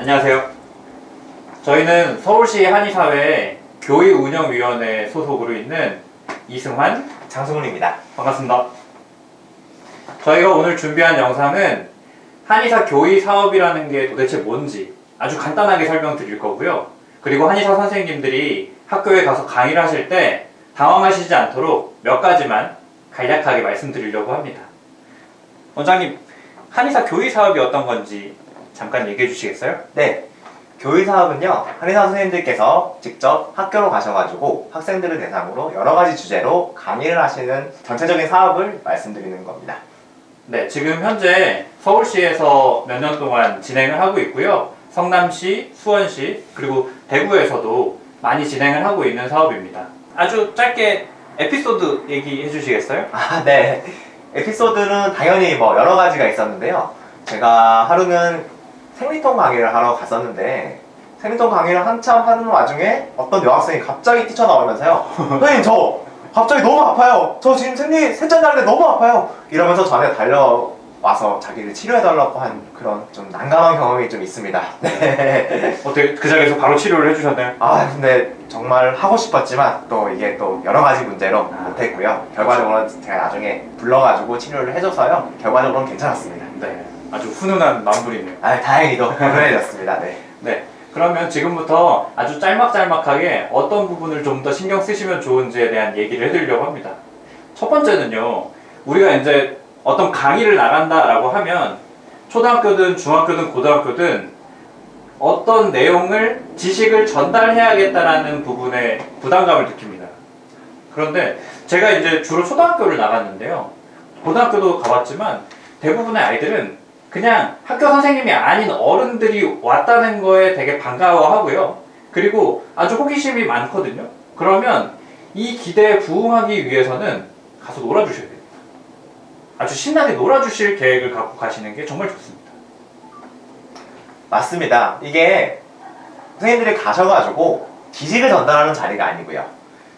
안녕하세요. 저희는 서울시 한의사회 교의운영위원회 소속으로 있는 이승환, 장승훈입니다. 반갑습니다. 저희가 오늘 준비한 영상은 한의사 교의 사업이라는 게 도대체 뭔지 아주 간단하게 설명드릴 거고요. 그리고 한의사 선생님들이 학교에 가서 강의를 하실 때 당황하시지 않도록 몇 가지만 간략하게 말씀드리려고 합니다. 원장님, 한의사 교의 사업이 어떤 건지 잠깐 얘기해 주시겠어요? 네, 교의사업은요, 한의사 선생님들께서 직접 학교로 가셔가지고 학생들을 대상으로 여러 가지 주제로 강의를 하시는 전체적인 사업을 말씀드리는 겁니다. 네, 지금 현재 서울시에서 몇 년 동안 진행을 하고 있고요. 성남시, 수원시, 그리고 대구에서도 많이 진행을 하고 있는 사업입니다. 아주 짧게 에피소드 얘기해 주시겠어요? 네. 에피소드는 당연히 여러 가지가 있었는데요. 제가 하루는 생리통 강의를 하러 갔었는데, 생리통 강의를 한참 하는 와중에 어떤 여학생이 갑자기 뛰쳐나오면서요. 선생님, 저 갑자기 너무 아파요. 저 지금 셋째 날인데 너무 아파요. 이러면서 저한테 달려와서 자기를 치료해달라고 한 그런 좀 난감한 경험이 좀 있습니다. 네. 어떻게 그 자리에서 바로 치료를 해주셨나요? 근데 정말 하고 싶었지만 또 이게 또 여러 가지 문제로 못했고요. 결과적으로는 제가 나중에 불러가지고 치료를 해줘서요. 결과적으로는 괜찮았습니다. 네, 아주 훈훈한 마무리네요. 다행히도 편해졌습니다. 네. 네, 그러면 지금부터 아주 짤막짤막하게 어떤 부분을 좀 더 신경 쓰시면 좋은지에 대한 얘기를 해드리려고 합니다. 첫 번째는요, 우리가 이제 어떤 강의를 나간다라고 하면 초등학교든 중학교든 고등학교든 어떤 내용을, 지식을 전달해야겠다라는 부분에 부담감을 느낍니다. 그런데 제가 이제 주로 초등학교를 나갔는데요. 고등학교도 가봤지만 대부분의 아이들은 그냥 학교 선생님이 아닌 어른들이 왔다는 거에 되게 반가워하고요. 그리고 아주 호기심이 많거든요. 그러면 이 기대에 부응하기 위해서는 가서 놀아주셔야 됩니다. 아주 신나게 놀아주실 계획을 갖고 가시는 게 정말 좋습니다. 맞습니다. 이게 선생님들이 가셔가지고 지식을 전달하는 자리가 아니고요.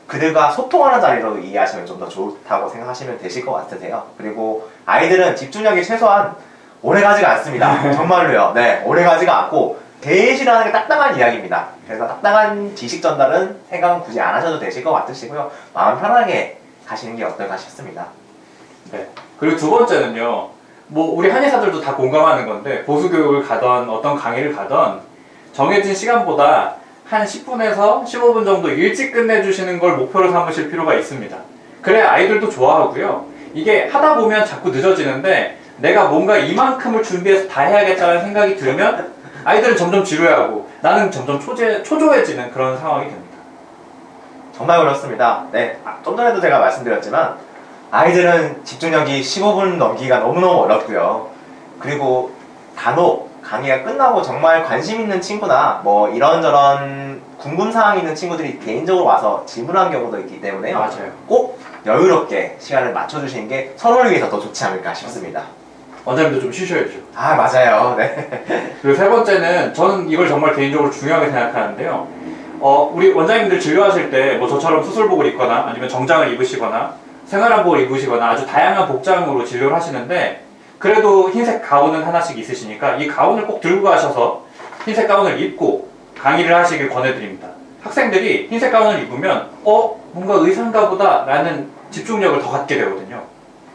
그들과 소통하는 자리로 이해하시면 좀 더 좋다고 생각하시면 되실 것 같으세요. 그리고 아이들은 집중력이 최소한 오래가지가 않습니다. 정말로요. 네, 오래가지가 않고 제일 싫어하는 게 딱딱한 이야기입니다. 그래서 딱딱한 지식 전달은 생각은 굳이 안 하셔도 되실 것 같으시고요. 마음 편하게 가시는 게 어떨까 싶습니다. 네. 그리고 두 번째는요, 우리 한의사들도 다 공감하는 건데, 보수교육을 가던 어떤 강의를 가던 정해진 시간보다 한 10분에서 15분 정도 일찍 끝내주시는 걸 목표로 삼으실 필요가 있습니다. 그래야 아이들도 좋아하고요. 이게 하다 보면 자꾸 늦어지는데 내가 뭔가 이만큼을 준비해서 다 해야겠다는 생각이 들면 아이들은 점점 지루해하고 나는 점점 초조해지는 그런 상황이 됩니다. 정말 그렇습니다. 네, 좀 전에도 제가 말씀드렸지만 아이들은 집중력이 15분 넘기기가 너무너무 어렵고요. 그리고 간혹 강의가 끝나고 정말 관심 있는 친구나 이런저런 궁금사항 있는 친구들이 개인적으로 와서 질문한 경우도 있기 때문에 맞아요. 꼭 여유롭게 시간을 맞춰주시는 게 서로를 위해서 더 좋지 않을까 싶습니다. 원장님도 좀 쉬셔야죠. 맞아요. 네. 그리고 세 번째는 저는 이걸 정말 개인적으로 중요하게 생각하는데요. 우리 원장님들 진료하실 때 저처럼 수술복을 입거나 아니면 정장을 입으시거나 생활한복을 입으시거나 아주 다양한 복장으로 진료를 하시는데 그래도 흰색 가운은 하나씩 있으시니까 이 가운을 꼭 들고 가셔서 흰색 가운을 입고 강의를 하시길 권해드립니다. 학생들이 흰색 가운을 입으면 뭔가 의사인가 보다 라는 집중력을 더 갖게 되거든요.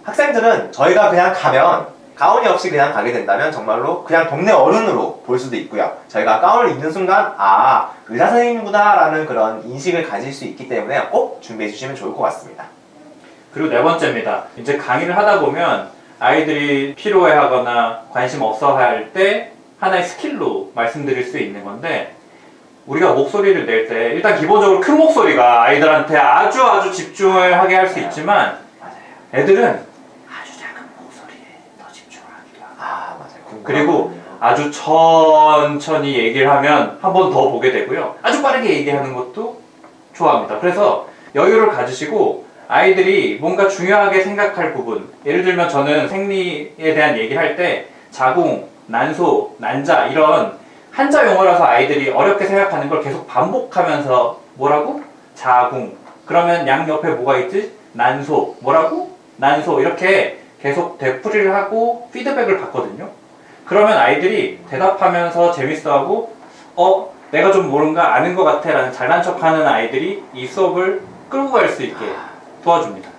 학생들은 저희가 그냥 가면 가운이 없이 그냥 가게 된다면 정말로 그냥 동네 어른으로 볼 수도 있고요. 저희가 가운을 입는 순간 의사 선생님이구나 라는 그런 인식을 가질 수 있기 때문에 꼭 준비해 주시면 좋을 것 같습니다. 그리고 네 번째입니다. 이제 강의를 하다 보면 아이들이 피로해하거나 관심 없어 할 때 하나의 스킬로 말씀드릴 수 있는 건데 우리가 목소리를 낼 때 일단 기본적으로 큰 목소리가 아이들한테 아주 집중을 하게 할 수 있지만 애들은 아주 작은 목소리에 더 집중을 하기도 하고 맞아요. 그리고 아주 천천히 얘기를 하면 한 번 더 보게 되고요. 아주 빠르게 얘기하는 것도 좋아합니다. 그래서 여유를 가지시고 아이들이 뭔가 중요하게 생각할 부분, 예를 들면 저는 생리에 대한 얘기를 할 때 자궁, 난소, 난자 이런 한자 용어라서 아이들이 어렵게 생각하는 걸 계속 반복하면서 뭐라고? 자궁. 그러면 양 옆에 뭐가 있지? 난소. 뭐라고? 난소. 이렇게 계속 되풀이를 하고 피드백을 받거든요. 그러면 아이들이 대답하면서 재밌어하고 내가 좀 모른가 아는 것 같아 라는 잘난 척하는 아이들이 이 수업을 끌고 갈 수 있게 도와줍니다.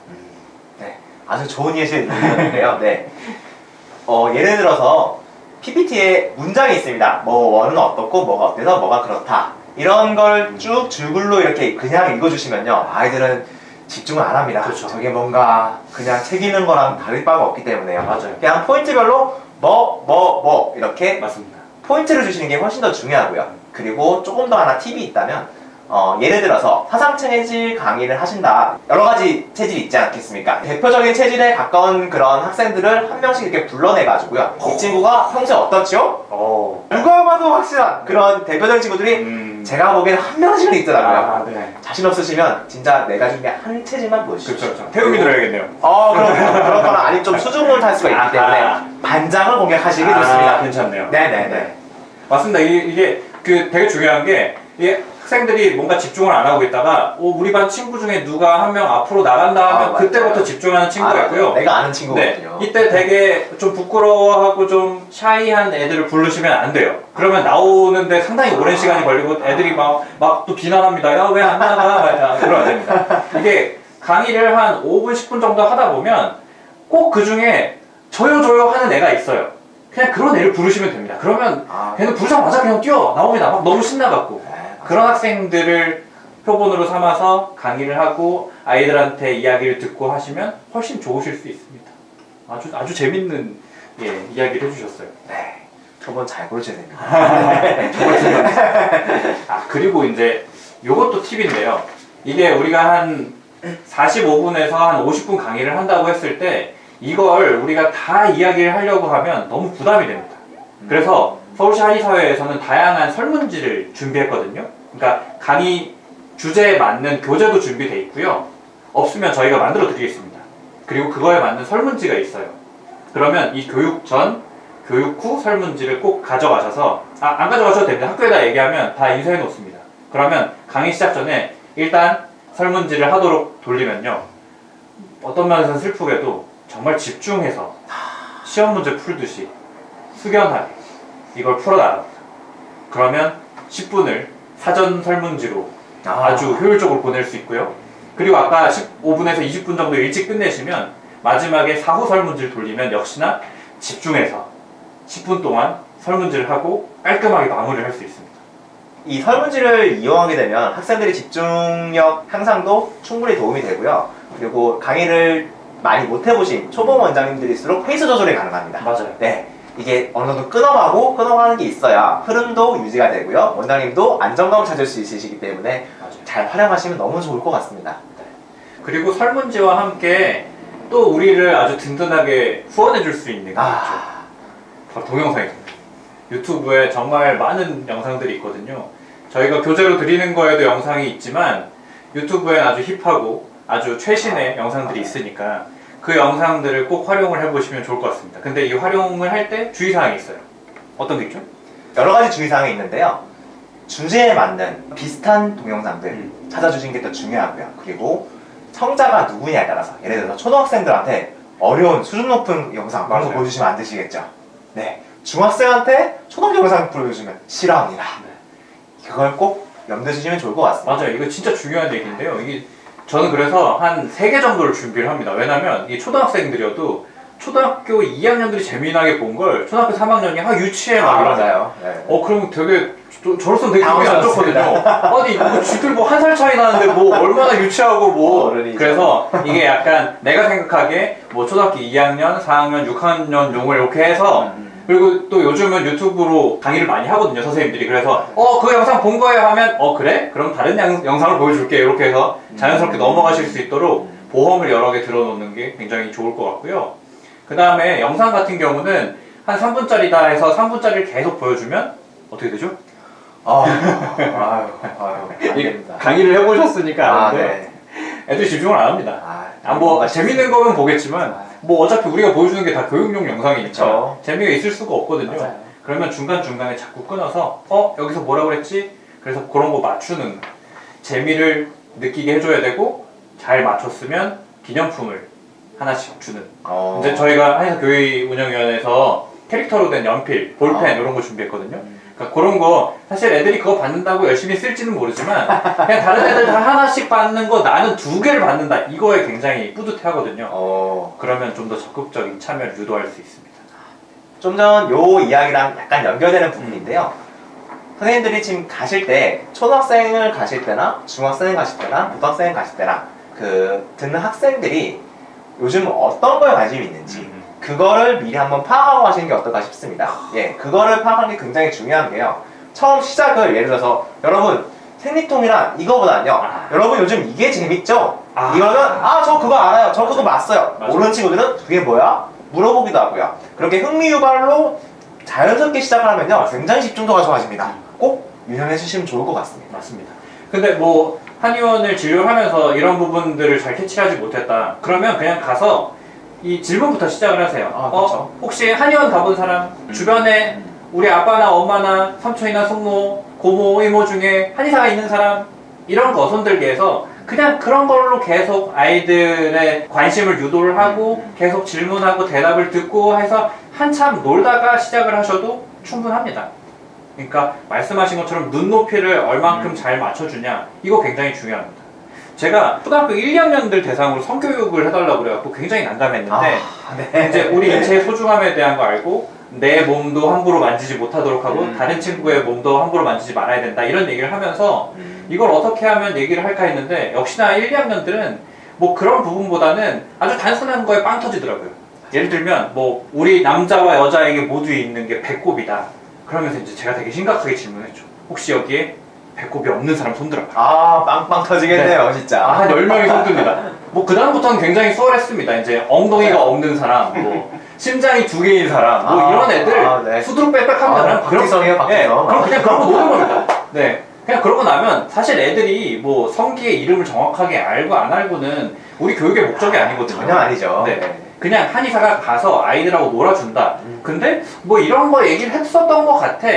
네, 아주 좋은 예시인데요. 네. 예를 들어서 PPT에 문장이 있습니다. 뭐는 어떻고 뭐가 어때서 뭐가 그렇다. 이런 걸 쭉 줄글로 이렇게 그냥 읽어주시면요. 아이들은 집중을 안 합니다. 그렇죠. 저게 뭔가 그냥 책 읽는 거랑 다를 바가 없기 때문에요. 맞아요. 그냥 포인트별로 이렇게 맞습니다. 포인트를 주시는 게 훨씬 더 중요하고요. 그리고 조금 더 하나 팁이 있다면 예를 들어서 사상체질 강의를 하신다. 여러 가지 체질이 있지 않겠습니까? 대표적인 체질에 가까운 그런 학생들을 한 명씩 이렇게 불러내가지고요. 이 친구가 평소에 어떻지요? 누가 봐도 확실한 그런 대표적인 친구들이 제가 보기에는 한 명씩은 있더라고요. 네. 자신 없으시면 진짜 내가 중에 한 체질만 보여주십시오. 그렇죠. 태우기 들어야겠네요. 그런 거는 아니면 좀 수줍음을 탈 수가 있기 때문에 반장을 공략하시기 좋습니다. 괜찮네요. 네네네. 맞습니다. 이게 되게 중요한 게 이게 학생들이 뭔가 집중을 안 하고 있다가 우리 반 친구 중에 누가 한 명 앞으로 나간다 하면 그때부터 집중하는 친구가 있고요. 내가 아는 친구거든요. 네, 이때 되게 좀 부끄러워하고 좀 샤이한 애들을 부르시면 안 돼요. 그러면 나오는데 상당히 오랜 시간이 걸리고 애들이 막 또 비난합니다. 야, 왜 안 나가? 그러면 안 됩니다. 이게 강의를 한 5분, 10분 정도 하다 보면 꼭 그 중에 저요 하는 애가 있어요. 그냥 그런 애를 부르시면 됩니다. 그러면 걔는 부르자마자 그냥 뛰어 나옵니다. 막 너무 신나갖고. 그런 학생들을 표본으로 삼아서 강의를 하고 아이들한테 이야기를 듣고 하시면 훨씬 좋으실 수 있습니다. 아주 재밌는 이야기를 해주셨어요. 네, 표본 잘 고르셔야 됩니다. 그리고 이제 요것도 팁인데요. 이게 우리가 한 45분에서 한 50분 강의를 한다고 했을 때 이걸 우리가 다 이야기를 하려고 하면 너무 부담이 됩니다. 그래서 서울시 한의사회에서는 다양한 설문지를 준비했거든요. 그러니까 강의 주제에 맞는 교재도 준비되어 있고요. 없으면 저희가 만들어 드리겠습니다. 그리고 그거에 맞는 설문지가 있어요. 그러면 이 교육 전, 교육 후 설문지를 꼭 가져가셔서 안 가져가셔도 됩니다. 학교에다 얘기하면 다 인쇄해 놓습니다. 그러면 강의 시작 전에 일단 설문지를 하도록 돌리면요. 어떤 면에서는 슬프게도 정말 집중해서 시험 문제 풀듯이 숙연하게 이걸 풀어나갑니다. 그러면 10분을 사전 설문지로 아주 효율적으로 보낼 수 있고요. 그리고 아까 15분에서 20분 정도 일찍 끝내시면 마지막에 사후 설문지를 돌리면 역시나 집중해서 10분 동안 설문지를 하고 깔끔하게 마무리를 할 수 있습니다. 이 설문지를 이용하게 되면 학생들의 집중력 향상도 충분히 도움이 되고요. 그리고 강의를 많이 못 해보신 초보 원장님들일수록 페이스 조절이 가능합니다. 맞아요. 네, 이게 어느 정도 끊어가는 게 있어야 흐름도 유지가 되고요. 원장님도 안정감을 찾을 수 있으시기 때문에 잘 활용하시면 너무 좋을 것 같습니다. 그리고 설문지와 함께 또 우리를 아주 든든하게 후원해 줄 수 있는 게 있죠. 바로 동영상입니다. 유튜브에 정말 많은 영상들이 있거든요. 저희가 교재로 드리는 거에도 영상이 있지만 유튜브엔 아주 힙하고 아주 최신의 영상들이 있으니까 그 영상들을 꼭 활용을 해보시면 좋을 것 같습니다. 근데 이 활용을 할 때 주의사항이 있어요. 어떤 게 있죠? 여러 가지 주의사항이 있는데요. 주제에 맞는 비슷한 동영상들 찾아주시는 게 더 중요하고요. 그리고 청자가 누구냐에 따라서 예를 들어서 초등학생들한테 어려운 수준 높은 영상 그런 거 보여주시면 안 되시겠죠. 네, 중학생한테 초등 영상 보여주시면 싫어합니다. 그걸 꼭 염두에 주시면 좋을 것 같습니다. 맞아요. 이거 진짜 중요한 얘기인데요. 저는 그래서 한 3개 정도를 준비를 합니다. 왜냐면 이 초등학생들이어도 초등학교 2학년들이 재미나게 본 걸 초등학교 3학년이 유치해 막 맞아요. 네. 그럼 되게 저로서는 되게 기분이 안 좋거든요. 아니 뭐 쥐들 뭐 1살 차이 나는데 뭐 얼마나 유치하고 뭐 그래서 이게 약간 내가 생각하기에 뭐 초등학교 2학년, 4학년, 6학년 용을 이렇게 해서 그리고 또 요즘은 유튜브로 강의를 많이 하거든요, 선생님들이. 그래서 그 영상 본 거예요 하면 그래? 그럼 다른 영상을 보여줄게. 이렇게 해서 자연스럽게 넘어가실 수 있도록 보험을 여러 개 들어놓는 게 굉장히 좋을 것 같고요. 그 다음에 영상 같은 경우는 한 3분짜리다 해서 3분짜리를 계속 보여주면 어떻게 되죠? 강의를 해보셨으니까 아는데 애들이 집중을 안 합니다. 뭐 재밌는 거면 보겠지만 뭐 어차피 우리가 보여주는 게 다 교육용 영상이니까 그쵸. 재미가 있을 수가 없거든요. 맞아요. 그러면 중간중간에 자꾸 끊어서 여기서 뭐라 그랬지? 그래서 그런 거 맞추는 재미를 느끼게 해줘야 되고 잘 맞췄으면 기념품을 하나씩 주는. 이제 저희가 한의사 교육운영위원회에서 캐릭터로 된 연필, 볼펜 이런 거 준비했거든요. 그러니까 그런 거 사실 애들이 그거 받는다고 열심히 쓸지는 모르지만 그냥 다른 애들 다 하나씩 받는 거 나는 2개를 받는다 이거에 굉장히 뿌듯해하거든요. 그러면 좀 더 적극적인 참여를 유도할 수 있습니다. 좀 전 요 이야기랑 약간 연결되는 부분인데요. 선생님들이 지금 가실 때 초등학생을 가실 때나 중학생을 가실 때나 고등학생을 가실 때나 그 듣는 학생들이 요즘 어떤 거에 관심이 있는지 그거를 미리 한번 파악하고 하시는 게 어떨까 싶습니다. 예, 그거를 파악하는 게 굉장히 중요한 게요. 처음 시작을 예를 들어서 여러분 생리통이란 이거보다는요. 여러분 요즘 이게 재밌죠? 이거는 저 그거 알아요. 저 그거 봤어요. 모르는 친구들은 그게 뭐야? 물어보기도 하고요. 그렇게 흥미 유발로 자연스럽게 시작을 하면요. 굉장히 집중도가 좋아집니다. 꼭 유념해 주시면 좋을 것 같습니다. 맞습니다. 근데 뭐 한의원을 진료하면서 이런 부분들을 잘 캐치하지 못했다. 그러면 그냥 가서 이 질문부터 시작을 하세요. 그렇죠. 혹시 한의원 가본 사람? 주변에 우리 아빠나 엄마나 삼촌이나 숙모, 고모, 이모 중에 한의사가 있는 사람? 이런 거 손들게 해서 그냥 그런 걸로 계속 아이들의 관심을 유도를 하고 계속 질문하고 대답을 듣고 해서 한참 놀다가 시작을 하셔도 충분합니다. 그러니까 말씀하신 것처럼 눈높이를 얼만큼 잘 맞춰주냐 이거 굉장히 중요합니다. 제가 초등학교 1, 2학년들 대상으로 성교육을 해달라고 그래갖고 굉장히 난감했는데 네. 이제 우리 인체의 소중함에 대한 거 알고 내 몸도 함부로 만지지 못하도록 하고 다른 친구의 몸도 함부로 만지지 말아야 된다 이런 얘기를 하면서 이걸 어떻게 하면 얘기를 할까 했는데 역시나 1, 2학년들은 뭐 그런 부분보다는 아주 단순한 거에 빵 터지더라고요. 예를 들면 뭐 우리 남자와 여자에게 모두 있는 게 배꼽이다. 그러면서 이제 제가 되게 심각하게 질문했죠. 혹시 여기에 배꼽이 없는 사람 손들어봐. 빵빵 터지겠네요, 진짜. 한 10명이 손듭니다. 뭐 그다음부터는 굉장히 수월했습니다. 이제 엉덩이가 없는 사람, 뭐 심장이 2개인 사람, 뭐 이런 애들 네. 수두룩 빽빽합니다. 박지성이에요, 박지성. 네, 그럼 그냥 그러고 노는 겁니다. 네. 그냥 그러고 나면 사실 애들이 뭐 성기의 이름을 정확하게 알고 안 알고는 우리 교육의 목적이 아니거든요. 전혀 아니죠. 네. 그냥 한의사가 가서 아이들하고 놀아준다. 근데 뭐 이런 거 얘기를 했었던 것 같아.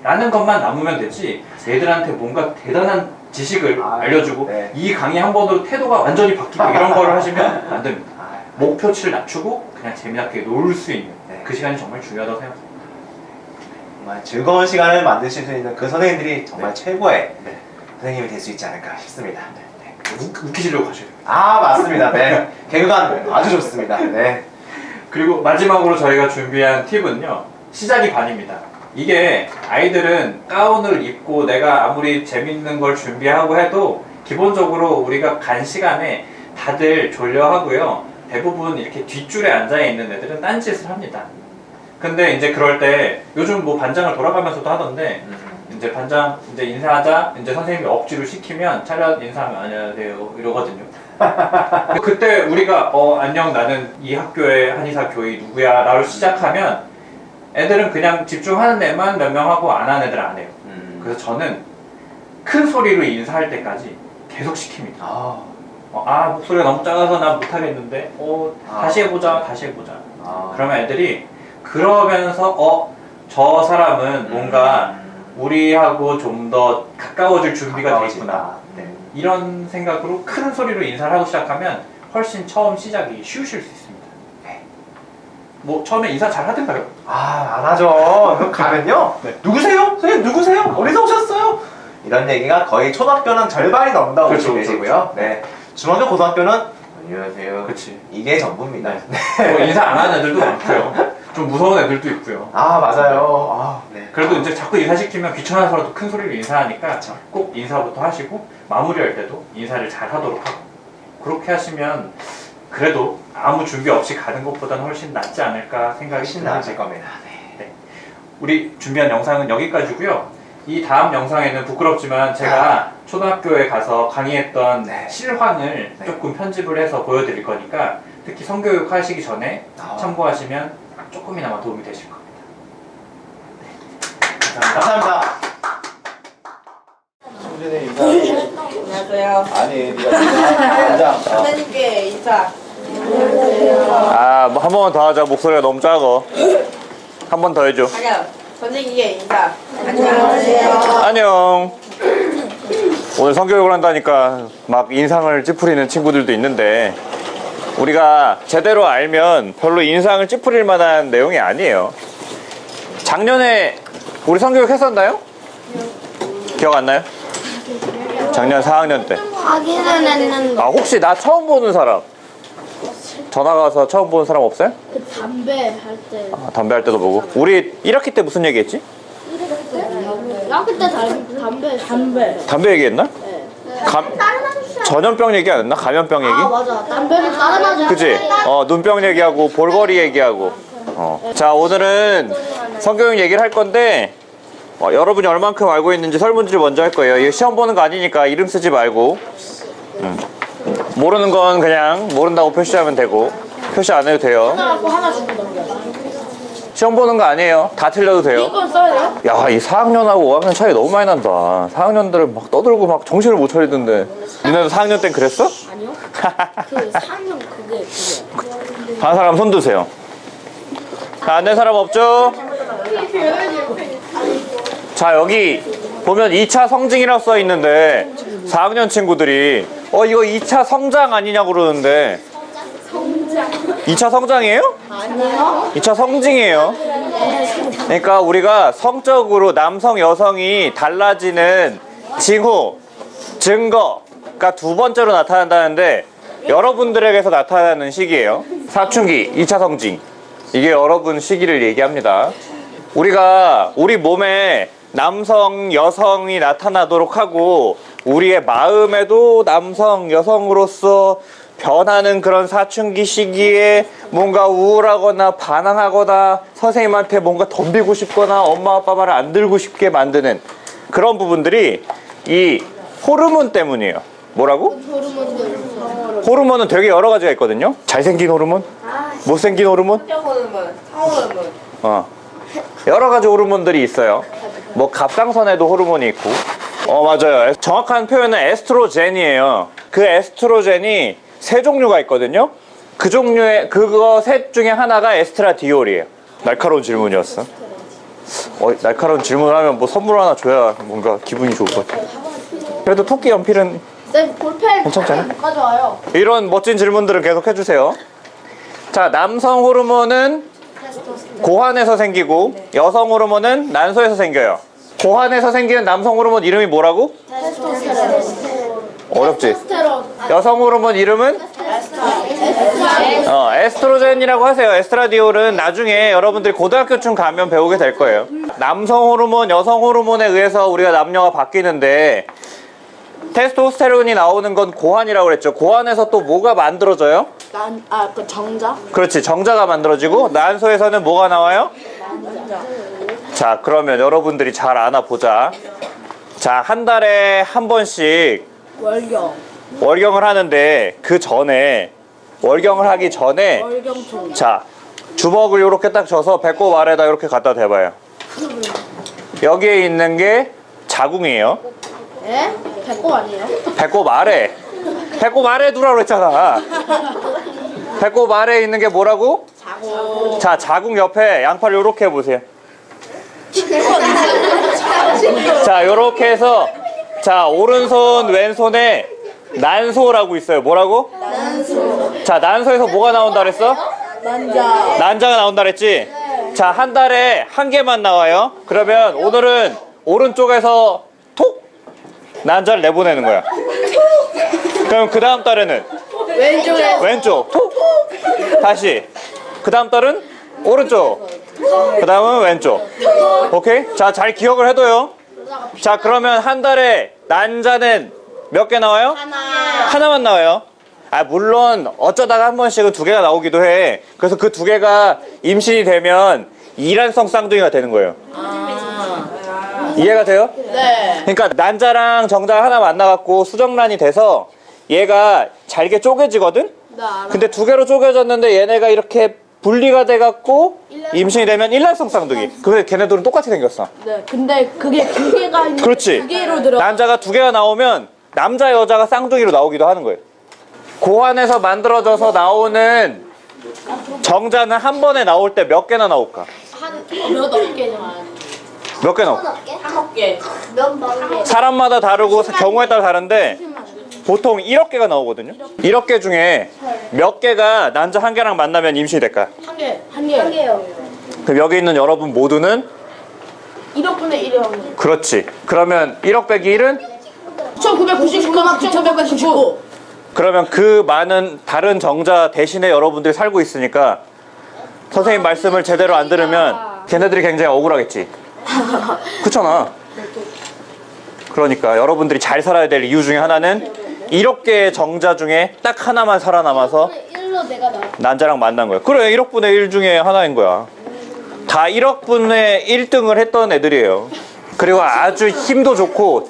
라는 것만 남으면 되지 애들한테 뭔가 대단한 지식을 알려주고 이 강의 한 번으로 태도가 완전히 바뀌고 이런 거를 하시면 안 됩니다. 목표치를 낮추고 그냥 재미나게 놀 수 있는 그 시간이 정말 중요하다고 생각합니다. 정말 즐거운 시간을 만드실 수 있는 그 선생님들이 정말 최고의 선생님이 될 수 있지 않을까 싶습니다. 웃기시려고 가셔야 됩니다. 맞습니다. 네. 개그감 아주 좋습니다. 네. 그리고 마지막으로 저희가 준비한 팁은요. 시작이 반입니다. 이게 아이들은 가운을 입고 내가 아무리 재밌는 걸 준비하고 해도 기본적으로 우리가 간 시간에 다들 졸려하고요. 대부분 이렇게 뒷줄에 앉아있는 애들은 딴짓을 합니다. 근데 이제 그럴 때 요즘 뭐 반장을 돌아가면서도 하던데 이제 반장 이제 인사하자 이제 선생님이 억지로 시키면 차렷 인사하면 안녕하세요 이러거든요. 그때 우리가 안녕 나는 이 학교의 한의사 교의 누구야 라고 시작하면 애들은 그냥 집중하는 애만 몇 명 하고 안 하는 애들 안 해요. 그래서 저는 큰 소리로 인사할 때까지 계속 시킵니다. 목소리가 너무 작아서 나 못하겠는데 다시 해보자 다시 해보자. 그러면 애들이 그러면서 저 사람은 뭔가 우리하고 좀 더 가까워질 준비가 돼 있구나. 이런 생각으로 큰 소리로 인사를 하고 시작하면 훨씬 처음 시작이 쉬우실 수 있습니다. 뭐 처음에 인사 잘 하던가요? 안 하죠. 그럼 가면요. 누구세요? 선생님 누구세요? 어디서 오셨어요? 이런 얘기가 거의 초등학교는 절반이 넘는다고 보시면 되시고요. 네. 중학교 고등학교는 안녕하세요. 그렇지. 이게 전부입니다. 뭐 인사 안 하는 애들도 많고요. 좀 무서운 애들도 있고요. 맞아요. 네. 그래도 이제 자꾸 인사시키면 귀찮아서라도 큰 소리로 인사하니까 꼭 인사부터 하시고 마무리할 때도 인사를 잘 하도록 하고 그렇게 하시면 그래도 아무 준비 없이 가는 것보다는 훨씬 낫지 않을까 생각이 신나실 겁니다. 네. 우리 준비한 영상은 여기까지고요. 이 다음 영상에는 부끄럽지만 제가 초등학교에 가서 강의했던 실황을 조금 편집을 해서 보여드릴 거니까 특히 성교육 하시기 전에 참고하시면 조금이나마 도움이 되실 겁니다. 감사합니다. 승준이 인사하고. 안녕하세요. 아니, 네가 인사. 선생님께 인사. 뭐 한 번만 더 하자. 목소리가 너무 작아. 한 번 더 해줘. 아니요. 선생님께 인사. 안녕하세요. 안녕. 오늘 성교육을 한다니까 막 인상을 찌푸리는 친구들도 있는데 우리가 제대로 알면 별로 인상을 찌푸릴 만한 내용이 아니에요. 작년에 우리 성교육 했었나요? 기억 안 나요? 작년 4학년 때. 하기는 했는데 혹시 나 처음 보는 사람? 전화 가서 처음 보는 사람 없어요? 그 담배 할때 담배 할 때도 보고. 우리 1학기 때 무슨 얘기 했지? 학교 때 담배 담배 얘기했나? 전염병 얘기 안 했나? 감염병 얘기? 맞아 담배를 따라맞아 그치? 눈병 얘기하고 볼거리 얘기하고. 자, 오늘은 성교육 얘기를 할 건데 여러분이 얼만큼 알고 있는지 설문지를 먼저 할 거예요. 이거 시험 보는 거 아니니까 이름 쓰지 말고. 모르는 건 그냥 모른다고 표시하면 되고 표시 안 해도 돼요. 하나 주고 넘겨 시험 보는 거 아니에요. 다 틀려도 돼요. 이거 써야 돼요? 야, 이 4학년하고 5학년 차이 너무 많이 난다. 4학년들은 막 떠들고 막 정신을 못 차리던데. 니네도 4학년 땐 그랬어? 아니요 그 3년 그게 한 사람 손 드세요. 안 된 사람 없죠? 자, 여기 보면 2차 성징이라고 써 있는데 4학년 친구들이 이거 2차 성장 아니냐고 그러는데 2차 성장이에요? 아니요 2차 성징이에요. 그러니까 우리가 성적으로 남성, 여성이 달라지는 징후, 증거가 두 번째로 나타난다는데 여러분들에게서 나타나는 시기예요. 사춘기, 2차 성징. 이게 여러분 시기를 얘기합니다. 우리가 우리 몸에 남성, 여성이 나타나도록 하고 우리의 마음에도 남성, 여성으로서 변하는 그런 사춘기 시기에 뭔가 우울하거나 반항하거나 선생님한테 뭔가 덤비고 싶거나 엄마 아빠 말을 안 들고 싶게 만드는 그런 부분들이 이 호르몬 때문이에요. 뭐라고? 호르몬은 되게 여러 가지가 있거든요. 잘생긴 호르몬, 못생긴 호르몬, 호르몬. 여러 가지 호르몬들이 있어요. 뭐 갑상선에도 호르몬이 있고. 맞아요. 정확한 표현은 에스트로겐이에요. 그 에스트로겐이 세 종류가 있거든요. 그 종류의 그거 셋 중에 하나가 에스트라디올이에요. 날카로운 질문이었어. 날카로운 질문을 하면 뭐 선물 하나 줘야 뭔가 기분이 좋을 것 같아. 그래도 토끼 연필은 쌤 볼펜 괜찮잖아. 못 가져와요 이런 멋진 질문들은 계속 해주세요. 자, 남성 호르몬은 고환에서 생기고 여성 호르몬은 난소에서 생겨요. 고환에서 생기는 남성 호르몬 이름이 뭐라고? 어렵지? 여성 호르몬 이름은? 에스트로겐이라고 하세요. 에스트라디올은 나중에 여러분들이 고등학교쯤 가면 배우게 될 거예요. 남성 호르몬, 여성 호르몬에 의해서 우리가 남녀가 바뀌는데 테스토스테론이 나오는 건 고환이라고 그랬죠. 고환에서 또 뭐가 만들어져요? 그 정자? 그렇지, 정자가 만들어지고 난소에서는 뭐가 나와요? 자, 그러면 여러분들이 잘 아나보자. 자, 한 달에 한 번씩 월경을 하는데 그 전에 월경을 하기 전에 월경총 자, 주먹을 이렇게 딱 져서 배꼽 아래다 이렇게 갖다 대봐요. 여기에 있는 게 자궁이에요. 에? 배꼽 아니에요? 배꼽 아래. 배꼽 아래 두라고 했잖아. 배꼽 아래에 있는 게 뭐라고? 자고. 자, 자궁 옆에 양팔을 이렇게 해보세요. 자, 요렇게 해서 자, 오른손 왼손에 난소라고 있어요. 뭐라고? 난소. 자, 난소에서 뭐가 나온다 그랬어? 난자가 나온다 그랬지? 자, 한 달에 한 개만 나와요. 그러면 오늘은 오른쪽에서 톡 난자를 내보내는 거야. 그럼 그 다음 달에는 왼쪽 톡 다시. 그 다음 달은 오른쪽. 그 다음은 왼쪽. 오케이? 자, 잘 기억을 해둬요. 자, 그러면 한 달에 난자는 몇 개 나와요? 하나만 나와요. 물론 어쩌다가 한 번씩은 두 개가 나오기도 해. 그래서 그 두 개가 임신이 되면 이란성 쌍둥이가 되는 거예요. 이해가 돼요? 네. 그러니까 난자랑 정자가 하나 만나갖고 수정란이 돼서 얘가 잘게 쪼개지거든? 근데 두 개로 쪼개졌는데 얘네가 이렇게 분리가 돼갖고 임신이 되면 일란성 쌍둥이. 근데 걔네들은 똑같이 생겼어. 네 근데 그게 두 개가 있는 그렇지. 두 개로 들어 난자가 두 개가 나오면 남자 여자가 쌍둥이로 나오기도 하는 거예요. 고환에서 만들어져서 나오는 정자는 한 번에 나올 때 몇 개나 나올까? 몇 개냐 몇 개 나올까? 5개. 사람마다 다르고 경우에 따라 다른데 보통 1억 개가 나오거든요. 1억 개 중에 몇 개가 난자 한 개랑 만나면 임신이 될까요? 한 개요 그럼 여기 있는 여러분 모두는 1억분의 1이라고. 그렇지. 그러면 1억 빼기 1은? 1999만 9,199. 그러면 그 많은 다른 정자 대신에 여러분들이 살고 있으니까 선생님 말씀을 제대로 안 들으면 걔네들이 굉장히 억울하겠지. 그렇잖아. 그러니까 여러분들이 잘 살아야 될 이유 중에 하나는 1억 개의 정자 중에 딱 하나만 살아남아서 1로 내가 나. 난자랑 만난 거야. 그래, 1억분의 1 중에 하나인 거야. 다 1억분의 1등을 했던 애들이에요. 그리고 아주 힘도 좋고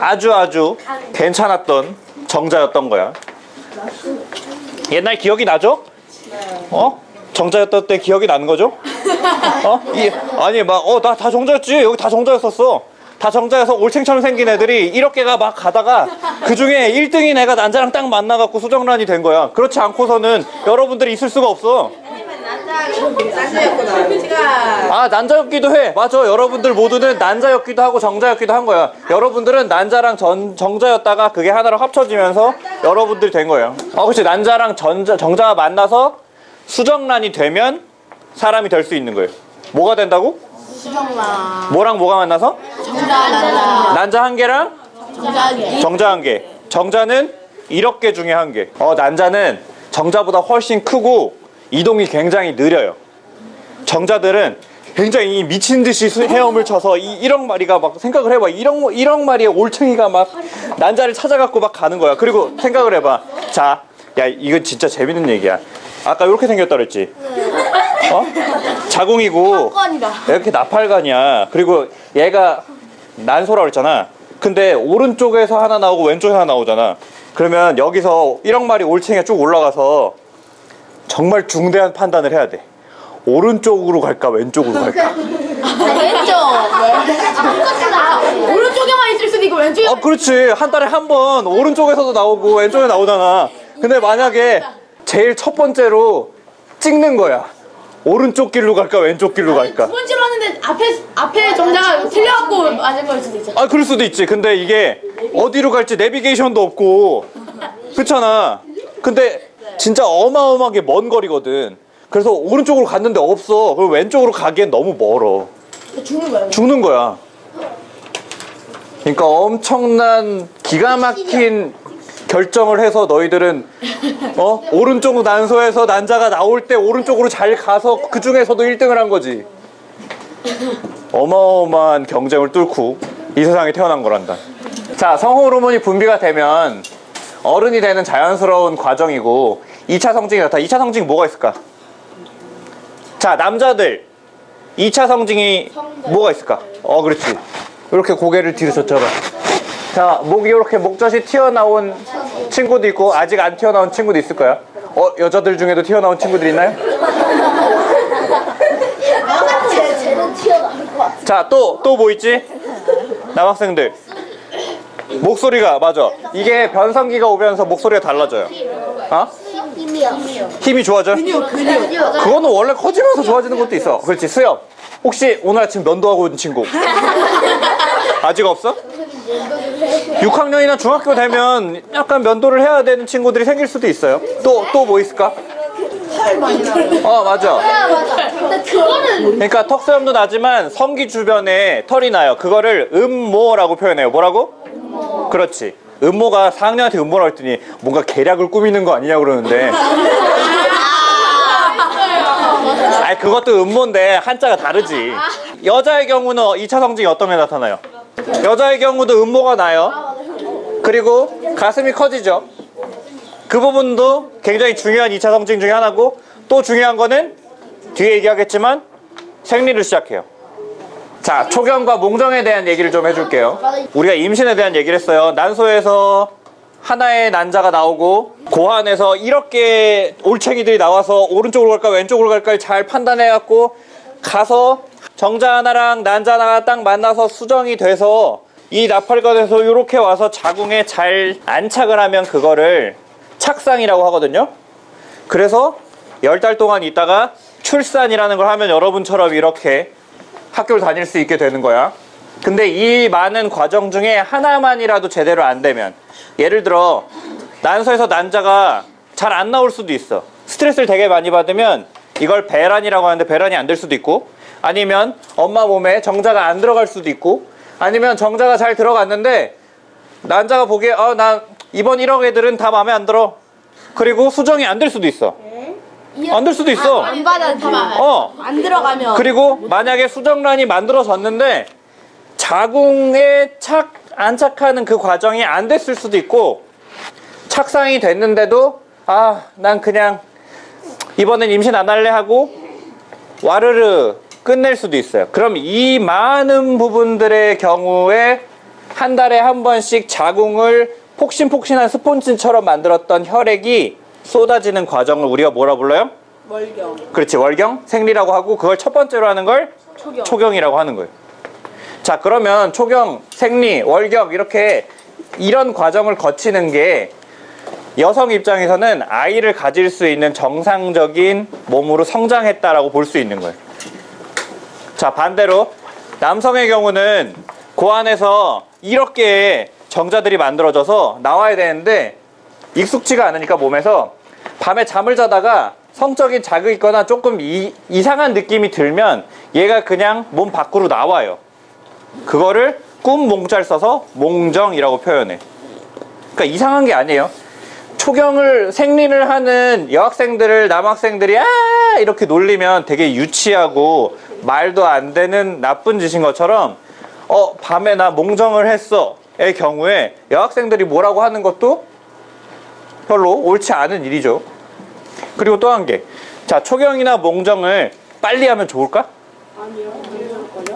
아주 괜찮았던 정자였던 거야. 옛날 기억이 나죠? 어? 정자였던 때 기억이 나는 거죠? 어? 아니 막 나 다 정자였지. 여기 다 정자였었어. 다 정자여서 올챙처럼 생긴 애들이 1억 개가 막 가다가 그 중에 1등인 애가 난자랑 딱 만나갖고 수정란이 된 거야. 그렇지 않고서는 여러분들이 있을 수가 없어. 난자였구나. 제가 아, 난자였기도 해. 맞아. 여러분들 모두는 난자였기도 하고 정자였기도 한 거야. 여러분들은 난자랑 정자였다가 그게 하나로 합쳐지면서 여러분들이 된 거예요. 그렇지. 난자랑 정자가 만나서 수정란이 되면 사람이 될 수 있는 거예요. 뭐가 된다고? 수정만. 뭐랑 뭐가 만나서? 정자. 난자 한 개랑 정자하게. 정자 한 개. 정자는 1억 개 중에 한 개. 난자는 정자보다 훨씬 크고 이동이 굉장히 느려요. 정자들은 굉장히 미친 듯이 헤엄을 쳐서 이 1억 마리가 막 생각을 해봐. 1억 마리의 올챙이가 막 난자를 찾아갖고 막 가는 거야. 그리고 생각을 해봐. 자, 야, 이거 진짜 재밌는 얘기야. 아까 이렇게 생겼다 그랬지? 자궁이고 사건이다. 이렇게 나팔관이야. 그리고 얘가 난소라 그랬잖아. 근데 오른쪽에서 하나 나오고 왼쪽에서 하나 나오잖아. 그러면 여기서 1억 마리 올챙이가 쭉 올라가서 정말 중대한 판단을 해야 돼. 오른쪽으로 갈까 왼쪽으로 갈까? 왼쪽. 오른쪽에만 있을 수도 있고 왼쪽에. 그렇지. 한 달에 한 번 오른쪽에서도 나오고 왼쪽에 나오잖아. 근데 만약에 제일 첫 번째로 찍는 거야. 오른쪽 길로 갈까 왼쪽 길로 갈까? 두 번째로 하는데 앞에 정자가 틀려갖고 맞은 걸 수도 있잖아. 그럴 수도 있지. 근데 이게 어디로 갈지 내비게이션도 없고 그렇잖아. 근데 진짜 어마어마하게 먼 거리거든. 그래서 오른쪽으로 갔는데 없어. 그럼 왼쪽으로 가기엔 너무 멀어. 죽는 거야. 죽는 거야. 그러니까 엄청난 기가 막힌 결정을 해서 너희들은 오른쪽 난소에서 난자가 나올 때 오른쪽으로 잘 가서 그 중에서도 1등을 한 거지. 어마어마한 경쟁을 뚫고 이 세상에 태어난 거란다. 자, 성호 호르몬이 분비가 되면 어른이 되는 자연스러운 과정이고 2차 성징이 나타나. 2차 성징 뭐가 있을까? 자, 남자들 2차 성징이 뭐가 있을까? 그렇지. 이렇게 고개를 뒤로 젖혀봐. 자, 목이 이렇게 목젖이 튀어나온 친구도 있고 아직 안 튀어나온 친구도 있을 거야. 여자들 중에도 튀어나온 친구들 있나요? 쟤는 튀어나올 것 같아. 자, 또 뭐 있지? 남학생들 목소리가 맞아. 이게 변성기가 오면서 목소리가 달라져요. 힘이요. 힘이 좋아져? 그거는 원래 커지면서 좋아지는 것도 있어. 그렇지. 수염. 혹시 오늘 아침 면도하고 온 친구? 아직 없어? 6학년이나 중학교 되면 약간 면도를 해야 되는 친구들이 생길 수도 있어요. 또 뭐 있을까? 맞아. 맞아. 근데 그거는 그러니까 턱수염도 나지만 성기 주변에 털이 나요. 그거를 음모라고 표현해요. 뭐라고? 그렇지. 음모가 4학년한테 음모라고 했더니 뭔가 계략을 꾸미는 거 아니냐 그러는데 그것도 음모인데 한자가 다르지. 여자의 경우는 2차 성징이 어떤 게 나타나요? 여자의 경우도 음모가 나요. 그리고 가슴이 커지죠. 그 부분도 굉장히 중요한 2차 성징 중에 하나고, 또 중요한 거는 뒤에 얘기하겠지만 생리를 시작해요. 자, 초경과 몽정에 대한 얘기를 좀 해줄게요. 우리가 임신에 대한 얘기를 했어요. 난소에서 하나의 난자가 나오고 고환에서 1억 개의 올챙이들이 나와서 오른쪽으로 갈까 왼쪽으로 갈까를 잘 판단해갖고 가서 정자 하나랑 난자 하나가 딱 만나서 수정이 돼서 이 나팔관에서 이렇게 와서 자궁에 잘 안착을 하면 그거를 착상이라고 하거든요. 그래서 10달 동안 있다가 출산이라는 걸 하면 여러분처럼 이렇게 학교를 다닐 수 있게 되는 거야. 근데 이 많은 과정 중에 하나만이라도 제대로 안 되면, 예를 들어 난소에서 난자가 잘 안 나올 수도 있어. 스트레스를 되게 많이 받으면 이걸 배란이라고 하는데 배란이 안 될 수도 있고, 아니면 엄마 몸에 정자가 안 들어갈 수도 있고, 아니면 정자가 잘 들어갔는데 난자가 보기에 나 이번 1억 애들은 다 마음에 안 들어. 그리고 수정이 안 될 수도 있어. 안 될 수도 있어. 안 받아줘. 안 들어가면. 그리고 만약에 수정란이 만들어졌는데 자궁에 안착하는 그 과정이 안 됐을 수도 있고, 착상이 됐는데도 난 그냥 이번엔 임신 안 할래 하고 와르르 끝낼 수도 있어요. 그럼 이 많은 부분들의 경우에 한 달에 한 번씩 자궁을 폭신폭신한 스폰지처럼 만들었던 혈액이 쏟아지는 과정을 우리가 뭐라 불러요? 월경. 그렇지, 월경, 생리라고 하고, 그걸 첫 번째로 하는 걸 초경이라고 하는 거예요. 자, 그러면 초경, 생리, 월경 이런 과정을 거치는 게 여성 입장에서는 아이를 가질 수 있는 정상적인 몸으로 성장했다라고 볼 수 있는 거예요. 자, 반대로 남성의 경우는 그 안에서 이렇게 정자들이 만들어져서 나와야 되는데 익숙지가 않으니까 몸에서 밤에 잠을 자다가 성적인 자극이 있거나 조금 이상한 느낌이 들면 얘가 그냥 몸 밖으로 나와요. 그거를 꿈 몽자를 써서 몽정이라고 표현해. 그러니까 이상한 게 아니에요. 초경을 생리를 하는 여학생들을 남학생들이 이렇게 놀리면 되게 유치하고 말도 안 되는 나쁜 짓인 것처럼 밤에 나 몽정을 했어의 경우에 여학생들이 뭐라고 하는 것도 별로 옳지 않은 일이죠. 그리고 또 한 개. 자, 초경이나 몽정을 빨리 하면 좋을까? 아니요.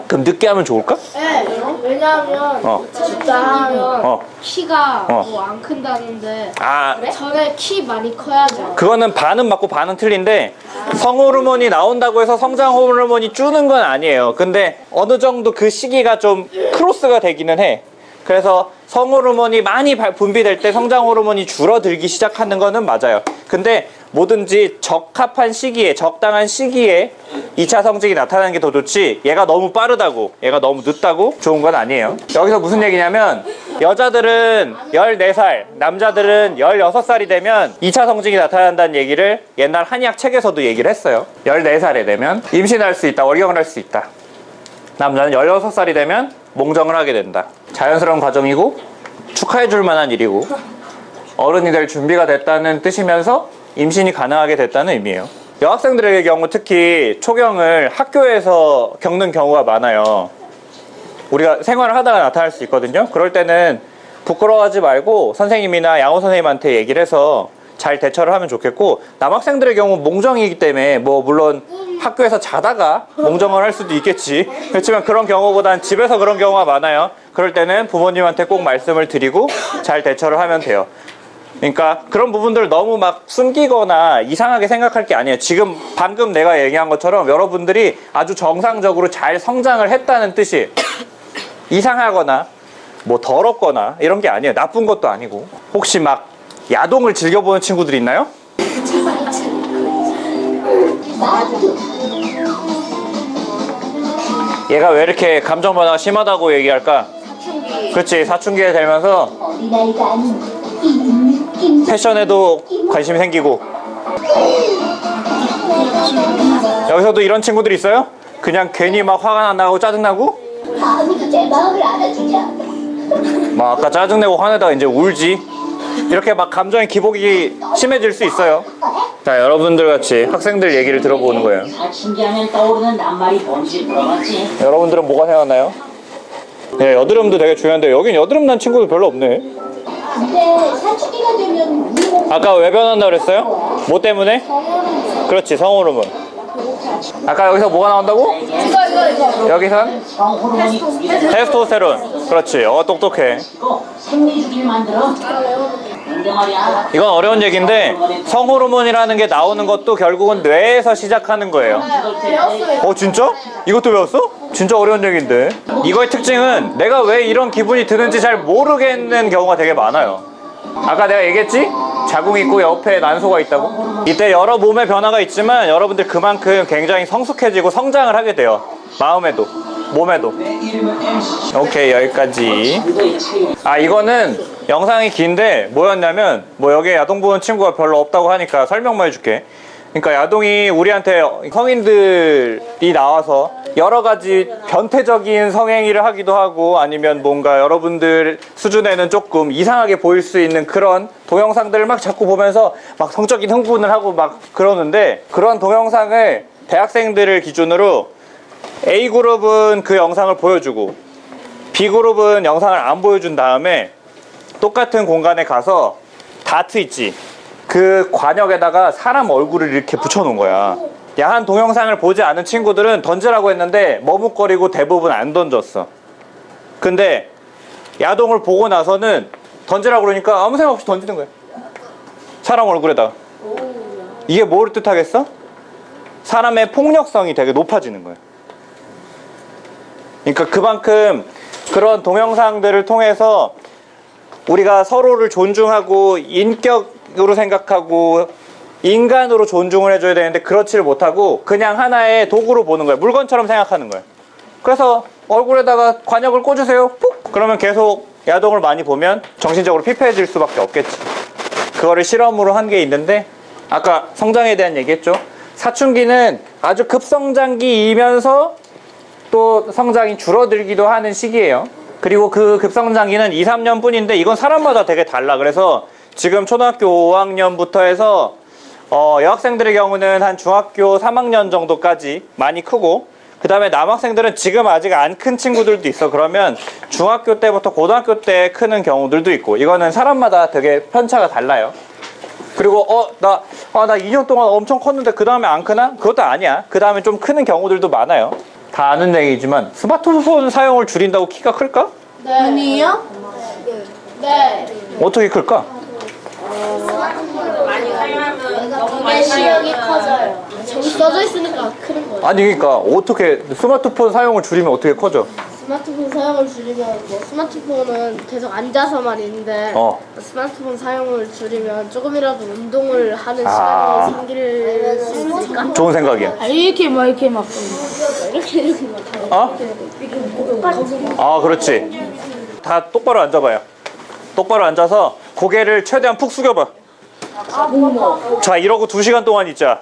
그럼 늦게 하면 좋을까? 네. 왜냐하면 진짜 하면 키가 어. 뭐 안 큰다는데 아, 전에 키 많이 커야죠. 그거는 반은 맞고 반은 틀린데, 성호르몬이 나온다고 해서 성장 호르몬이 주는 건 아니에요. 근데 어느 정도 그 시기가 좀 크로스가 되기는 해. 그래서 성호르몬이 많이 분비될 때 성장 호르몬이 줄어들기 시작하는 거는 맞아요. 근데 뭐든지 적합한 시기에, 적당한 시기에 2차 성징이 나타나는 게 더 좋지, 얘가 너무 빠르다고, 얘가 너무 늦다고 좋은 건 아니에요. 여기서 무슨 얘기냐면, 여자들은 14살, 남자들은 16살이 되면 2차 성징이 나타난다는 얘기를 옛날 한의학 책에서도 얘기를 했어요. 14살에 되면 임신할 수 있다, 월경을 할 수 있다. 남자는 16살이 되면 몽정을 하게 된다. 자연스러운 과정이고 축하해 줄 만한 일이고 어른이 될 준비가 됐다는 뜻이면서 임신이 가능하게 됐다는 의미예요. 여학생들의 경우 특히 초경을 학교에서 겪는 경우가 많아요. 우리가 생활을 하다가 나타날 수 있거든요. 그럴 때는 부끄러워하지 말고 선생님이나 양호 선생님한테 얘기를 해서 잘 대처를 하면 좋겠고, 남학생들의 경우 몽정이기 때문에 물론 학교에서 자다가 몽정을 할 수도 있겠지. 그렇지만 그런 경우보단 집에서 그런 경우가 많아요. 그럴 때는 부모님한테 꼭 말씀을 드리고 잘 대처를 하면 돼요. 그러니까 그런 부분들 너무 막 숨기거나 이상하게 생각할 게 아니에요. 지금 방금 내가 얘기한 것처럼 여러분들이 아주 정상적으로 잘 성장을 했다는 뜻이, 이상하거나 뭐 더럽거나 이런 게 아니에요. 나쁜 것도 아니고. 혹시 막 야동을 즐겨보는 친구들 있나요? 얘가 왜 이렇게 감정 변화가 심하다고 얘기할까? 그렇지, 사춘기에 되면서 패션에도 관심이 생기고. 여기서도 이런 친구들 있어요? 그냥 괜히 막 화가 나고 짜증나고, 아무도 내 마음을 알아주냐. 막 아까 짜증내고 화내다가 이제 울지. 이렇게 막 감정의 기복이 심해질 수 있어요. 자, 여러분들 같이 학생들 얘기를 들어보는 거예요. 사춘기 하면 떠오르는 낱말이 뭔지 물어봤지. 여러분들은 뭐가 생각나요? 네, 여드름도 되게 중요한데 여긴 여드름 난 친구도 별로 없네. 근데 사춘기가 되면 우리 몸 아까 왜 변한다고 그랬어요? 뭐 때문에? 그렇지, 성호르몬. 아까 여기서 뭐가 나온다고? 이거. 여기선 성호르몬이 분비되고 테스토스테론. 그렇지, 똑똑해. 생리주기를 만들어. 근데 말이야, 이건 어려운 얘기인데, 성호르몬이라는 게 나오는 것도 결국은 뇌에서 시작하는 거예요. 진짜? 이것도 배웠어? 진짜 어려운 얘기인데. 이거의 특징은 내가 왜 이런 기분이 드는지 잘 모르겠는 경우가 되게 많아요. 아까 내가 얘기했지? 자궁이 있고 옆에 난소가 있다고? 이때 여러 몸의 변화가 있지만 여러분들 그만큼 굉장히 성숙해지고 성장을 하게 돼요. 마음에도 몸에도. 오케이, 여기까지. 이거는 영상이 긴데 뭐였냐면, 여기에 야동 보는 친구가 별로 없다고 하니까 설명만 해줄게. 그러니까 야동이 우리한테 성인들이 나와서 여러 가지 변태적인 성행위를 하기도 하고 아니면 뭔가 여러분들 수준에는 조금 이상하게 보일 수 있는 그런 동영상들을 막 자꾸 보면서 막 성적인 흥분을 하고 막 그러는데, 그런 동영상을 대학생들을 기준으로 A그룹은 그 영상을 보여주고 B그룹은 영상을 안 보여준 다음에 똑같은 공간에 가서 다트 있지, 그 관역에다가 사람 얼굴을 이렇게 붙여놓은 거야. 야한 동영상을 보지 않은 친구들은 던지라고 했는데 머뭇거리고 대부분 안 던졌어. 근데 야동을 보고 나서는 던지라고 그러니까 아무 생각 없이 던지는 거야. 사람 얼굴에다가. 이게 뭐를 뜻하겠어? 사람의 폭력성이 되게 높아지는 거야. 그러니까 그만큼 그런 동영상들을 통해서 우리가 서로를 존중하고 인격으로 생각하고 인간으로 존중을 해줘야 되는데 그렇지를 못하고 그냥 하나의 도구로 보는 거야. 물건처럼 생각하는 거야. 그래서 얼굴에다가 관역을 꽂으세요. 푹! 그러면 계속 야동을 많이 보면 정신적으로 피폐해질 수밖에 없겠지. 그거를 실험으로 한 게 있는데, 아까 성장에 대한 얘기했죠. 사춘기는 아주 급성장기이면서 또 성장이 줄어들기도 하는 시기예요. 그리고 그 급성장기는 2, 3년 뿐인데 이건 사람마다 되게 달라. 그래서 지금 초등학교 5학년부터 해서 여학생들의 경우는 한 중학교 3학년 정도까지 많이 크고, 그 다음에 남학생들은 지금 아직 안 큰 친구들도 있어. 그러면 중학교 때부터 고등학교 때 크는 경우들도 있고, 이거는 사람마다 되게 편차가 달라요. 그리고 나 2년 동안 엄청 컸는데 그 다음에 안 크나? 그것도 아니야. 그 다음에 좀 크는 경우들도 많아요. 다 아는 얘기지만 스마트폰 사용을 줄인다고 키가 클까? 네. 아니요? 네. 어떻게 클까? 많이 사용하면 너무 많이 내시력이 사용하면 커져요. 저기 써져 있으니까 크는 거예요. 아니 그러니까 어떻게 스마트폰 사용을 줄이면 어떻게 커져? 스마트폰 사용을 줄이면 뭐 스마트폰은 계속 앉아서만 있는데 스마트폰 사용을 줄이면 조금이라도 운동을 하는 아. 시간이 생길 수 있으니까. 좋은 생각이야. 이렇게 막 이렇게 막 이렇게 막 아 그렇지. 다 똑바로 앉아봐요. 똑바로 앉아서 고개를 최대한 푹 숙여봐. 자 이러고 2시간 동안 있자.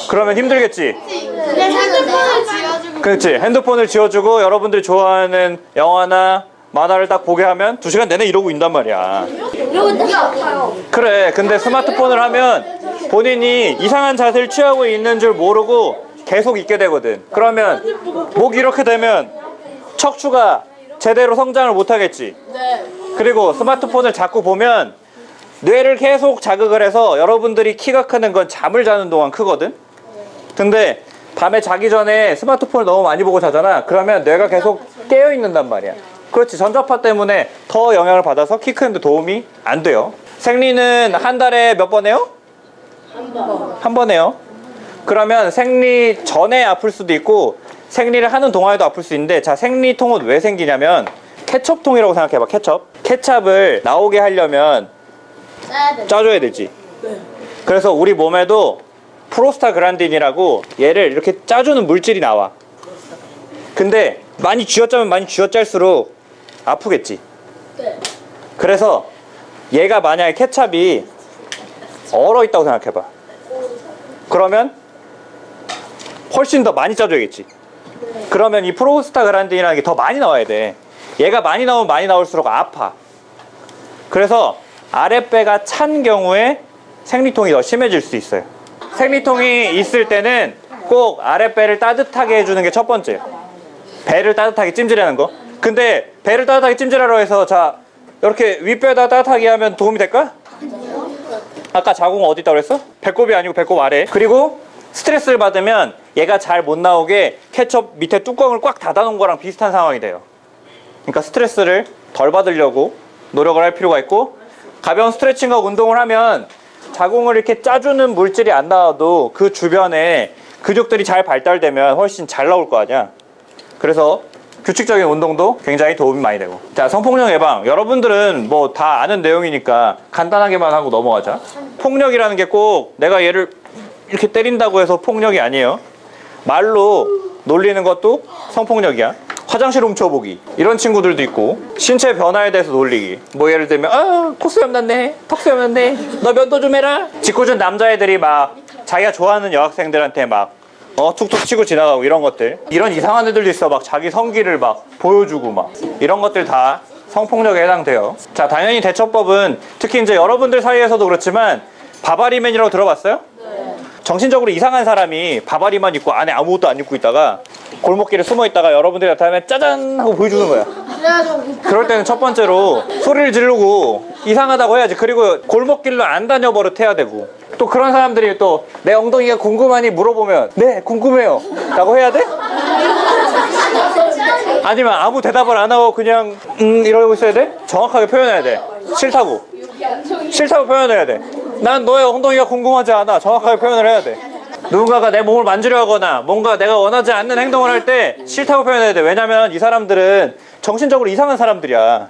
그러면 힘들겠지? 그냥 핸드폰을 쥐어주고. 그렇지. 핸드폰을 지워주고 여러분들이 좋아하는 영화나 만화를 딱 보게 하면 2시간 내내 이러고 있단 말이야. 이러고 되게 아파요. 그래. 근데 스마트폰을 하면 본인이 이상한 자세를 취하고 있는 줄 모르고 계속 있게 되거든. 그러면 목이 이렇게 되면 척추가 제대로 성장을 못 하겠지. 네. 그리고 스마트폰을 자꾸 보면 뇌를 계속 자극을 해서 여러분들이 키가 크는 건 잠을 자는 동안 크거든. 근데 밤에 자기 전에 스마트폰을 너무 많이 보고 자잖아. 그러면 뇌가 계속 깨어 있는단 말이야. 그렇지. 전자파 때문에 더 영향을 받아서 키 크는데 도움이 안 돼요. 생리는 한 달에 몇 번 해요? 한 번 해요. 그러면 생리 전에 아플 수도 있고 생리를 하는 동안에도 아플 수 있는데, 자 생리통은 왜 생기냐면 케첩통이라고 생각해봐. 케찹을 나오게 하려면 짜줘야 되지. 그래서 우리 몸에도 프로스타그란딘이라고 얘를 이렇게 짜주는 물질이 나와. 근데 많이 쥐어짜면 많이 쥐어짤수록 아프겠지. 그래서 얘가 만약에 케찹이 얼어 있다고 생각해봐. 그러면 훨씬 더 많이 짜줘야겠지. 그러면 이 프로스타그란딘이라는 게 더 많이 나와야 돼. 얘가 많이 나오면 많이 나올수록 아파. 그래서 아랫배가 찬 경우에 생리통이 더 심해질 수 있어요. 생리통이 있을 때는 꼭 아랫배를 따뜻하게 해주는 게 첫 번째예요. 배를 따뜻하게 찜질하는 거. 근데 배를 따뜻하게 찜질하러 해서 자 이렇게 윗배에다 따뜻하게 하면 도움이 될까? 아까 자궁은 어디 있다고 그랬어? 배꼽이 아니고 배꼽 아래. 그리고 스트레스를 받으면 얘가 잘 못 나오게 케첩 밑에 뚜껑을 꽉 닫아놓은 거랑 비슷한 상황이 돼요. 그러니까 스트레스를 덜 받으려고 노력을 할 필요가 있고, 가벼운 스트레칭과 운동을 하면 자궁을 이렇게 짜주는 물질이 안 나와도 그 주변에 근육들이 잘 발달되면 훨씬 잘 나올 거 아니야. 그래서 규칙적인 운동도 굉장히 도움이 많이 되고. 자, 성폭력 예방. 여러분들은 뭐 다 아는 내용이니까 간단하게만 하고 넘어가자. 폭력이라는 게 꼭 내가 얘를 이렇게 때린다고 해서 폭력이 아니에요. 말로 놀리는 것도 성폭력이야. 화장실 훔쳐보기 이런 친구들도 있고, 신체 변화에 대해서 놀리기. 뭐 예를 들면 콧수염 났네, 턱수염 났네, 너 면도 좀 해라. 짓궂은 남자애들이 막 자기가 좋아하는 여학생들한테 막 툭툭 치고 지나가고 이런 것들. 이런 이상한 애들도 있어. 막 자기 성기를 막 보여주고 막 이런 것들 다 성폭력에 해당돼요. 자, 당연히 대처법은 특히 이제 여러분들 사이에서도 그렇지만 바바리맨이라고 들어봤어요? 네. 정신적으로 이상한 사람이 바바리만 입고 안에 아무것도 안 입고 있다가 골목길에 숨어 있다가 여러분들이 나타나면 짜잔 하고 보여주는 거야. 그럴 때는 첫 번째로 소리를 지르고 이상하다고 해야지. 그리고 골목길로 안 다녀 버릇해야 되고. 또 그런 사람들이 또 내 엉덩이가 궁금하니 물어보면 네 궁금해요 라고 해야 돼? 아니면 아무 대답을 안 하고 그냥 이러고 있어야 돼? 정확하게 표현해야 돼. 싫다고 표현해야 돼. 난 너의 엉덩이가 궁금하지 않아. 정확하게 표현을 해야 돼. 누군가가 내 몸을 만지려 하거나 뭔가 내가 원하지 않는 행동을 할 때 싫다고 표현해야 돼. 왜냐면 이 사람들은 정신적으로 이상한 사람들이야.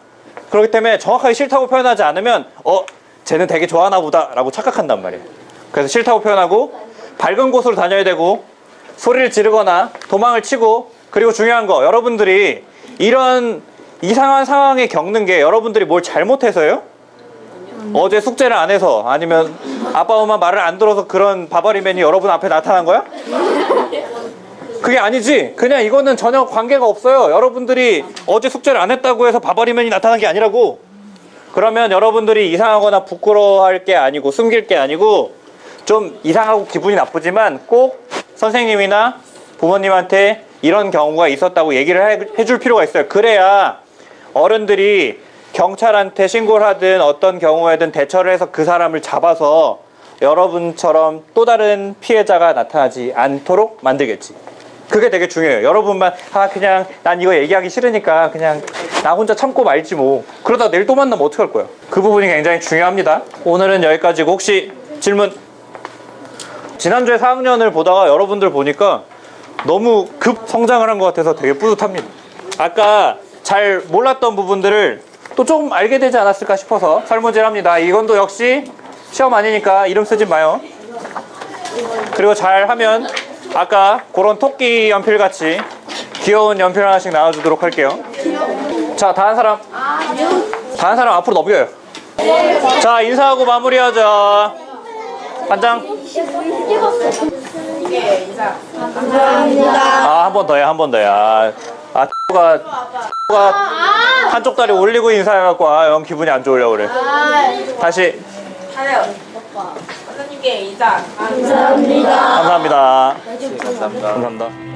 그렇기 때문에 정확하게 싫다고 표현하지 않으면 쟤는 되게 좋아하나 보다 라고 착각한단 말이야. 그래서 싫다고 표현하고 밝은 곳으로 다녀야 되고 소리를 지르거나 도망을 치고. 그리고 중요한 거, 여러분들이 이런 이상한 상황에 겪는 게 여러분들이 뭘 잘못해서요? 어제 숙제를 안 해서 아니면 아빠 엄마 말을 안 들어서 그런 바바리맨이 여러분 앞에 나타난 거야? 그게 아니지. 그냥 이거는 전혀 관계가 없어요. 여러분들이 어제 숙제를 안 했다고 해서 바바리맨이 나타난 게 아니라고. 그러면 여러분들이 이상하거나 부끄러워할 게 아니고 숨길 게 아니고 좀 이상하고 기분이 나쁘지만 꼭 선생님이나 부모님한테 이런 경우가 있었다고 얘기를 해줄 필요가 있어요. 그래야 어른들이 경찰한테 신고를 하든 어떤 경우에든 대처를 해서 그 사람을 잡아서 여러분처럼 또 다른 피해자가 나타나지 않도록 만들겠지. 그게 되게 중요해요. 여러분만 그냥 난 이거 얘기하기 싫으니까 그냥 나 혼자 참고 말지 뭐. 그러다 내일 또 만나면 어떡할 거야. 그 부분이 굉장히 중요합니다. 오늘은 여기까지고 혹시 질문? 지난주에 4학년을 보다가 여러분들 보니까 너무 급 성장을 한 것 같아서 되게 뿌듯합니다. 아까 잘 몰랐던 부분들을 또 조금 알게 되지 않았을까 싶어서 설문지를 합니다. 이건 또 역시 시험 아니니까 이름 쓰지 마요. 그리고 잘하면 아까 그런 토끼 연필 같이 귀여운 연필 하나씩 나눠주도록 할게요. 자, 다른 사람 앞으로 넘겨요. 자, 인사하고 마무리하자. 반장. 한 번 더해, 한 번 더해. 가 한쪽 다리 올리고 인사해갖고 영 기분이 안 좋으려고 그래. 다시. 잘해요. 선생님께 인사. 감사합니다. 감사합니다. 감사합니다.